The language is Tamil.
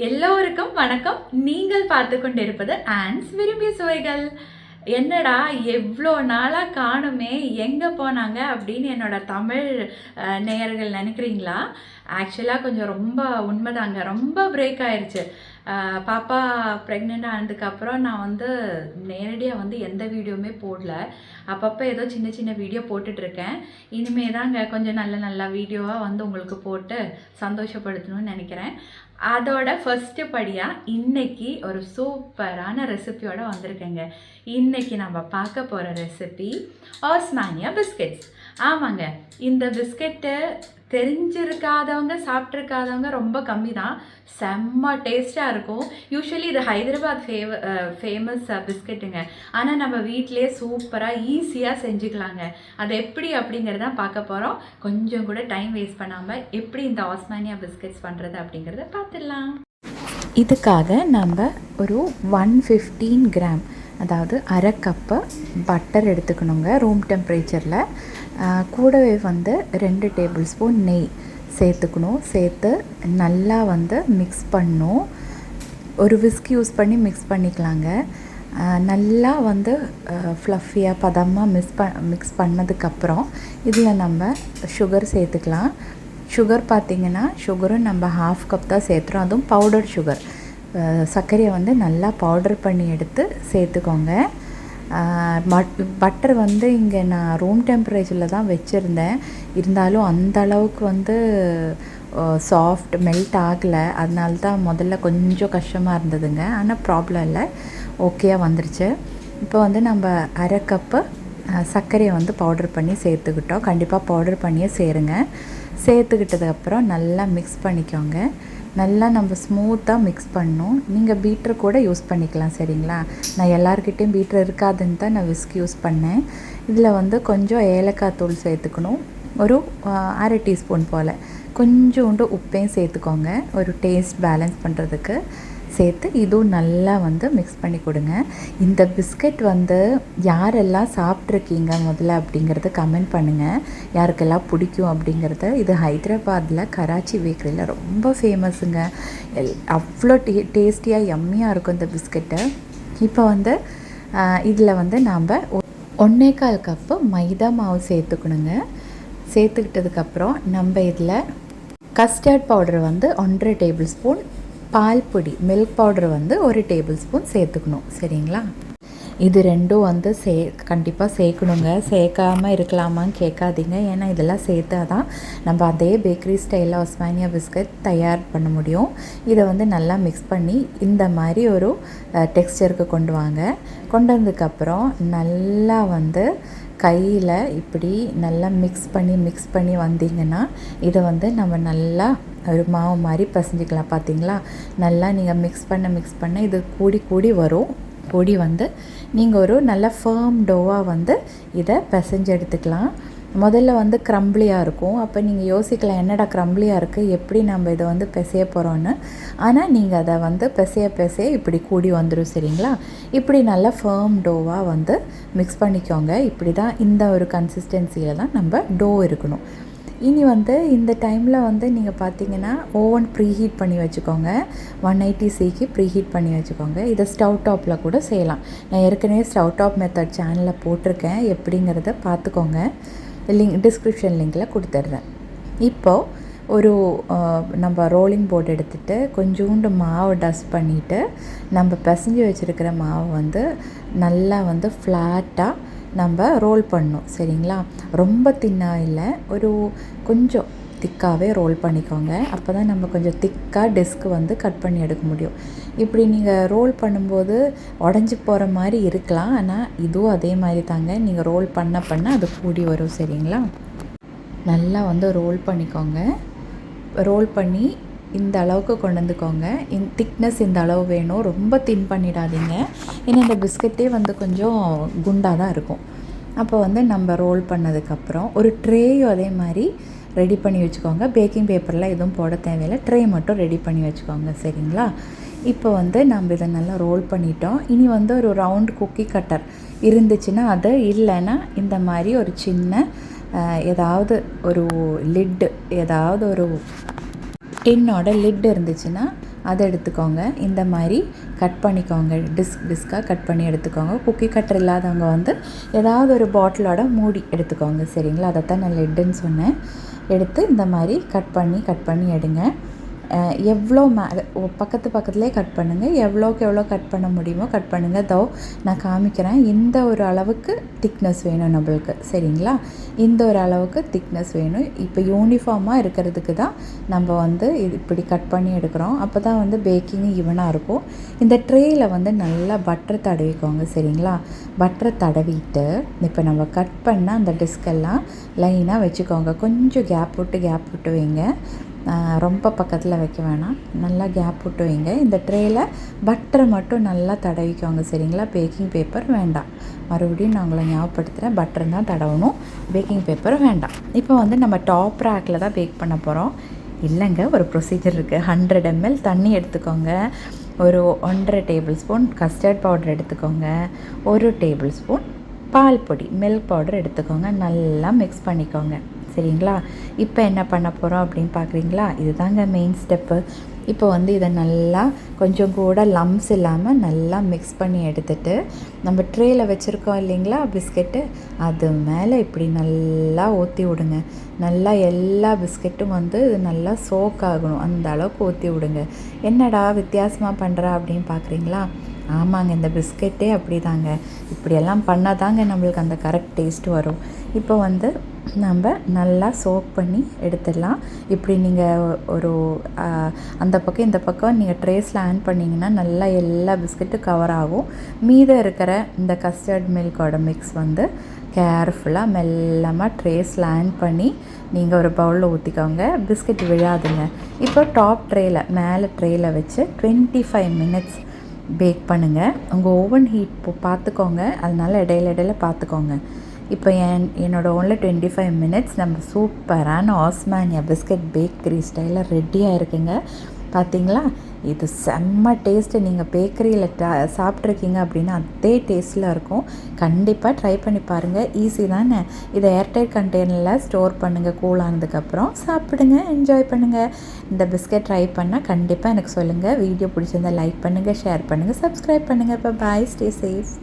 எல்லோருக்கும் வணக்கம். நீங்கள் பார்த்து கொண்டிருப்பது ஆன்ஸ் விரும்பிய சுவைகள். என்னடா எவ்வளோ நாளாக காணுமே, எங்கே போனாங்க அப்படின்னு என்னோட தமிழ் நேயர்கள் நினைக்கிறீங்களா? ஆக்சுவலாக கொஞ்சம் ரொம்ப உண்மைதாங்க, ரொம்ப பிரேக் ஆயிடுச்சு. பாப்பா ப்ரெக்னென்ட் ஆனதுக்கப்புறம் நான் நேரடியாக எந்த வீடியோவுமே போடல. அப்பப்போ ஏதோ சின்ன சின்ன வீடியோ போட்டுட்ருக்கேன். இனிமே தாங்க கொஞ்சம் நல்ல நல்ல வீடியோவாக உங்களுக்கு போட்டு சந்தோஷப்படுத்தணும்னு நினைக்கிறேன். அதோட ஃபஸ்ட்டு படியாக இன்றைக்கி ஒரு சூப்பரான ரெசிபியோடு வந்திருக்கேங்க. இன்றைக்கி நம்ம பார்க்க போகிற ரெசிபி ஆஸ்மானியா பிஸ்கெட்ஸ். ஆமாங்க, இந்த பிஸ்கெட்டு தெரிஞ்சிருக்காதவங்க சாப்பிட்ருக்காதவங்க ரொம்ப கம்மி தான். செம்ம டேஸ்ட்டாக இருக்கும். யூஸ்வலி இது ஹைதராபாத் ஃபேமஸ் பிஸ்கெட்டுங்க. ஆனால் நம்ம வீட்டிலே சூப்பராக ஈஸியாக செஞ்சுக்கலாங்க. அது எப்படி அப்படிங்கிறத பார்க்க போகிறோம். கொஞ்சம் கூட டைம் வேஸ்ட் பண்ணாமல் எப்படி இந்த ஆஸ்மானியா பிஸ்கெட்ஸ் பண்ணுறது அப்படிங்கிறத பார்த்துடலாம். இதுக்காக நம்ம ஒரு 115 கிராம், அதாவது அரை கப்பு பட்டர் எடுத்துக்கணுங்க ரூம் டெம்பரேச்சரில். கூடவே 2 டேபிள் ஸ்பூன் நெய் சேர்த்துக்கணும். சேர்த்து நல்லா மிக்ஸ் பண்ணணும். ஒரு விஸ்க் யூஸ் பண்ணி மிக்ஸ் பண்ணிக்கலாங்க. நல்லா ஃப்ளஃபியாக பதமாக மிக்ஸ் பண்ணதுக்கப்புறம் இதில் நம்ம சுகர் சேர்த்துக்கலாம். சுகர் பார்த்திங்கன்னா சுகரும் நம்ம 1/2 கப் தான் சேர்த்துறோம். அதுவும் பவுடர் சுகர். சர்க்கரையை நல்லா பவுடர் பண்ணி எடுத்து சேர்த்துக்கோங்க. பட்டர் இங்கே நான் ரூம் டெம்பரேச்சரில் தான் வச்சுருந்தேன். இருந்தாலும் அந்த அளவுக்கு சாஃப்ட் மெல்ட் ஆகலை. அதனால தான் முதல்ல கொஞ்சம் கஷ்டமாக இருந்ததுங்க. ஆனால் ப்ராப்ளம் இல்லை, ஓகேயாக வந்துருச்சு. இப்போ நம்ம அரை கப்பு சர்க்கரையை பவுடர் பண்ணி சேர்த்துக்கிட்டோம். கண்டிப்பாக பவுடர் பண்ணியே சேருங்க. சேர்த்துக்கிட்டதுக்கப்புறம் நல்லா மிக்ஸ் பண்ணிக்கோங்க. நல்லா நம்ம ஸ்மூத்தாக மிக்ஸ் பண்ணணும். நீங்கள் பீட்ரு கூட யூஸ் பண்ணிக்கலாம், சரிங்களா? நான் எல்லாருக்கிட்டேயும் பீட்ரு இருக்காதுன்னு தான் நான் விஸ்க் யூஸ் பண்ணேன். இதில் கொஞ்சம் ஏலக்காய் தூள் சேர்த்துக்கணும். ஒரு அரை டீஸ்பூன் போல். கொஞ்சோண்டு உப்பையும் சேர்த்துக்கோங்க, ஒரு டேஸ்ட் பேலன்ஸ் பண்ணுறதுக்கு. சேர்த்து இதுவும் நல்லா மிக்ஸ் பண்ணி கொடுங்க. இந்த பிஸ்கெட் யாரெல்லாம் சாப்பிட்ருக்கீங்க முதல்ல அப்படிங்கிறத கமெண்ட் பண்ணுங்கள். யாருக்கெல்லாம் பிடிக்கும் அப்படிங்கிறத. இது ஹைதராபாத்தில் கராச்சி பேக்கரியில் ரொம்ப ஃபேமஸுங்க. அவ்வளோ டேஸ்டியாக யம்மியாக இருக்கும் இந்த பிஸ்கெட்டு. இப்போ இதில் நாம் 1/4 கப்பு மைதா மாவு சேர்த்துக்கணுங்க. சேர்த்துக்கிட்டதுக்கப்புறம் நம்ம இதில் கஸ்டர்ட் பவுடர் 1.5 டேபிள் ஸ்பூன், பால் பொடி மில்க் பவுடர் 1 டேபிள் ஸ்பூன் சேர்த்துக்கணும், சரிங்களா? இது ரெண்டும் கண்டிப்பாக சேர்க்கணுங்க. சேர்க்காமல் இருக்கலாமான்னு கேட்காதீங்க. ஏன்னா இதெல்லாம் சேர்த்தா தான் நம்ம அதே பேக்கரி ஸ்டைலில் ஆஸ்மானியா பிஸ்கட் தயார் பண்ண முடியும். இதை நல்லா மிக்ஸ் பண்ணி இந்த மாதிரி ஒரு டெக்ஸ்சருக்கு கொண்டு வாங்க. கொண்டு வந்ததுக்கப்புறம் நல்லா கையில் இப்படி நல்லா மிக்ஸ் பண்ணி வந்தீங்கன்னா இதை நம்ம நல்லா ஒரு மாவு மாதிரி பிசைஞ்சிக்கலாம். பார்த்தீங்களா? நல்லா நீங்கள் மிக்ஸ் பண்ண இது கூடி வரும். கூடி நீங்கள் ஒரு நல்ல ஃபர்ம் டோவாக இதை பிசைஞ்சு எடுத்துக்கலாம். முதல்ல க்ரம்பிளியாக இருக்கும். அப்போ நீங்கள் யோசிக்கலாம், என்னடா க்ரம்பிளியாக இருக்குது, எப்படி நம்ம இதை பிசைய போகிறோன்னு. ஆனால் நீங்கள் அதை பிசைய இப்படி கூடி வந்துடும், சரிங்களா? இப்படி நல்லா ஃபர்ம் டோவாக மிக்ஸ் பண்ணிக்கோங்க. இப்படி தான் இந்த ஒரு கன்சிஸ்டன்சியில் தான் நம்ம டோ இருக்கணும். இனி இந்த டைமில் நீங்கள் பார்த்தீங்கன்னா ஓவன் ப்ரீஹீட் பண்ணி வச்சுக்கோங்க. 180Cக்கு ப்ரீஹீட் பண்ணி வச்சுக்கோங்க. இதை ஸ்டவ் டாப்பில் கூட செய்யலாம். நான் ஏற்கனவே ஸ்டவ் டாப் மெத்தட் சேனலில் போட்டிருக்கேன். எப்படிங்கிறத பார்த்துக்கோங்க. டிஸ்கிரிப்ஷன் லிங்கில் கொடுத்துட்றேன். இப்போது ஒரு நம்ம ரோலிங் போர்டு எடுத்துகிட்டு கொஞ்சோண்டு மாவு டஸ்ட் பண்ணிவிட்டு நம்ம பிசைஞ்சு வச்சுருக்கிற மாவு நல்லா ஃப்ளாட்டாக நம்ம ரோல் பண்ணணும், சரிங்களா? ரொம்ப தின்னாக இல்லை, ஒரு கொஞ்சம் திக்காகவே ரோல் பண்ணிக்கோங்க. அப்போ தான் நம்ம கொஞ்சம் திக்காக டெஸ்க்கு கட் பண்ணி எடுக்க முடியும். இப்படி நீங்கள் ரோல் பண்ணும்போது உடஞ்சி போகிற மாதிரி இருக்கலாம். ஆனால் இதுவும் அதே மாதிரி தாங்க. நீங்கள் ரோல் பண்ண அது கூடி வரும், சரிங்களா? நல்லா ரோல் பண்ணிக்கோங்க. ரோல் பண்ணி இந்த அளவுக்கு கொண்டு வந்துக்கோங்க. திக்னஸ் இந்த அளவு வேணும். ரொம்ப தின் பண்ணிடாதீங்க. ஏன்னா இந்த பிஸ்கெட்டே கொஞ்சம் குண்டாக தான் இருக்கும். அப்போ நம்ம ரோல் பண்ணதுக்கப்புறம் ஒரு ட்ரேயும் அதே மாதிரி ரெடி பண்ணி வச்சுக்கோங்க. பேக்கிங் பேப்பரில் எதுவும் போட தேவையில்லை, ட்ரே மட்டும் ரெடி பண்ணி வச்சுக்கோங்க, சரிங்களா? இப்போ நம்ம இதை நல்லா ரோல் பண்ணிட்டோம். இனி ஒரு ரவுண்ட் குக்கி கட்டர் இருந்துச்சுன்னா அது, இல்லைன்னா இந்த மாதிரி ஒரு சின்ன ஏதாவது ஒரு லிட்டு, ஏதாவது ஒரு டின்னோட லிட் இருந்துச்சுன்னா அதை எடுத்துக்கோங்க. இந்த மாதிரி கட் பண்ணிக்கோங்க, டிஸ்காக கட் பண்ணி எடுத்துக்கோங்க. குக்கி கட்டர் இல்லாதவங்க வந்து ஏதாவது ஒரு பாட்டிலோட மூடி எடுத்துக்கோங்க, சரிங்களா? அதைத்தான் நான் லெட்டுன்னு சொன்னேன். எடுத்து இந்த மாதிரி கட் பண்ணி எடுங்க. எவ்வளோ பக்கத்துலேயே கட் பண்ணுங்கள். எவ்வளோக்கு எவ்வளோ கட் பண்ண முடியுமோ கட் பண்ணுங்கள். நான் காமிக்கிறேன். இந்த ஒரு அளவுக்கு திக்னஸ் வேணும் நம்மளுக்கு, சரிங்களா? இந்த ஒரு அளவுக்கு திக்னஸ் வேணும். இப்போ யூனிஃபார்மாக இருக்கிறதுக்கு தான் நம்ம வந்து இப்படி கட் பண்ணி எடுக்கிறோம். அப்போ தான் வந்து பேக்கிங் ஈவனாக இருக்கும். இந்த ட்ரேயில் வந்து நல்லா பட்டர் தடவிக்கோங்க, சரிங்களா? பட்டரை தடவிட்டு இப்போ நம்ம கட் பண்ண அந்த டிஸ்கெல்லாம் லைனாக வச்சுக்கோங்க. கொஞ்சம் கேப் விட்டு வைங்க. ரொம்ப பக்கத்தில் வைக்க வேணாம், நல்லா கேப் விட்டு வைங்க. இந்த ட்ரேயில் பட்டரை மட்டும் நல்லா தடவிக்கோங்க, சரிங்களா? பேக்கிங் பேப்பர் வேண்டாம். மறுபடியும் நான் உங்களை ஞாபகப்படுத்துகிறேன், பட்டர் தான் தடவணும், பேக்கிங் பேப்பர் வேண்டாம். இப்போ வந்து நம்ம டாப் ரேக்கில் தான் பேக் பண்ண போகிறோம். இல்லைங்க, ஒரு ப்ரொசீஜர் இருக்குது. 100 ml தண்ணி எடுத்துக்கோங்க. ஒரு 1.5 டேபிள் ஸ்பூன் கஸ்டர்ட் பவுடர் எடுத்துக்கோங்க. 1 டேபிள் ஸ்பூன் பால் பொடி, மில்க் பவுடர் எடுத்துக்கோங்க. நல்லா மிக்ஸ் பண்ணிக்கோங்க, சரிங்களா? இப்போ என்ன பண்ண போகிறோம் அப்படின்னு பார்க்குறீங்களா? இதுதாங்க மெயின் ஸ்டெப்பு. இப்போ வந்து இதை நல்லா கொஞ்சம் கூட லம்ஸ் இல்லாமல் நல்லா மிக்ஸ் பண்ணி எடுத்துகிட்டு நம்ம ட்ரேயில் வச்சுருக்கோம் இல்லைங்களா பிஸ்கெட்டு, அது மேலே இப்படி நல்லா ஊற்றி விடுங்க. நல்லா எல்லா பிஸ்கெட்டும் வந்து இது நல்லா சோக் ஆகணும், அந்த அளவுக்கு ஊற்றி விடுங்க. என்னடா வித்தியாசமாக பண்ணுறா அப்படின்னு பார்க்குறீங்களா? ஆமாங்க, இந்த பிஸ்கெட்டே அப்படி தாங்க. இப்படியெல்லாம் பண்ணால் தாங்க நம்மளுக்கு அந்த கரெக்ட் டேஸ்ட் வரும். இப்போ வந்து நம்ம நல்லா சோக் பண்ணி எடுத்துடலாம். இப்படி நீங்கள் ஒரு அந்த பக்கம் இந்த பக்கம் நீங்கள் ட்ரேஸில் ஆன் பண்ணிங்கன்னா நல்லா எல்லா பிஸ்கெட்டும் கவர் ஆகும். மீதம் இருக்கிற இந்த கஸ்டர்ட் மில்கோட மிக்ஸ் வந்து கேர்ஃபுல்லாக மெல்லமாக ட்ரேஸில் ஆன் பண்ணி நீங்கள் ஒரு பவுலில் ஊற்றிக்கோங்க. பிஸ்கெட் விழாதுங்க. இப்போ டாப் ட்ரேயில் மேலே ட்ரேயில் வச்சு 25 மினிட்ஸ் பேக் பண்ணுங்கள். உங்கள் ஓவன் ஹீட் பார்த்துக்கோங்க, அதனால் இடையில பார்த்துக்கோங்க. இப்போ என்னோடய ஓவனில் 25 மினிட்ஸ் நம்ம சூப்பரான ஆஸ்மானியா பிஸ்கெட் பேக்கரி ஸ்டைலில் ரெடியாக இருக்குங்க. பார்த்தீங்களா? இது செம்ம டேஸ்ட்டு. நீங்கள் பேக்கரியில் சாப்பிட்ருக்கீங்க அப்படின்னா அதே டேஸ்ட்டில் இருக்கும். கண்டிப்பாக ட்ரை பண்ணி பாருங்கள். ஈஸி தானே. இதை ஏர்டைட் கண்டெய்னரில் ஸ்டோர் பண்ணுங்கள். கூல் ஆனதுக்கப்புறம் சாப்பிடுங்க, என்ஜாய் பண்ணுங்கள். இந்த பிஸ்கெட் ட்ரை பண்ணால் கண்டிப்பாக எனக்கு சொல்லுங்கள். வீடியோ பிடிச்சிருந்தால் லைக் பண்ணுங்கள், ஷேர் பண்ணுங்கள், சப்ஸ்கிரைப் பண்ணுங்கள். இப்போ பாய், ஸ்டே சேஃப்.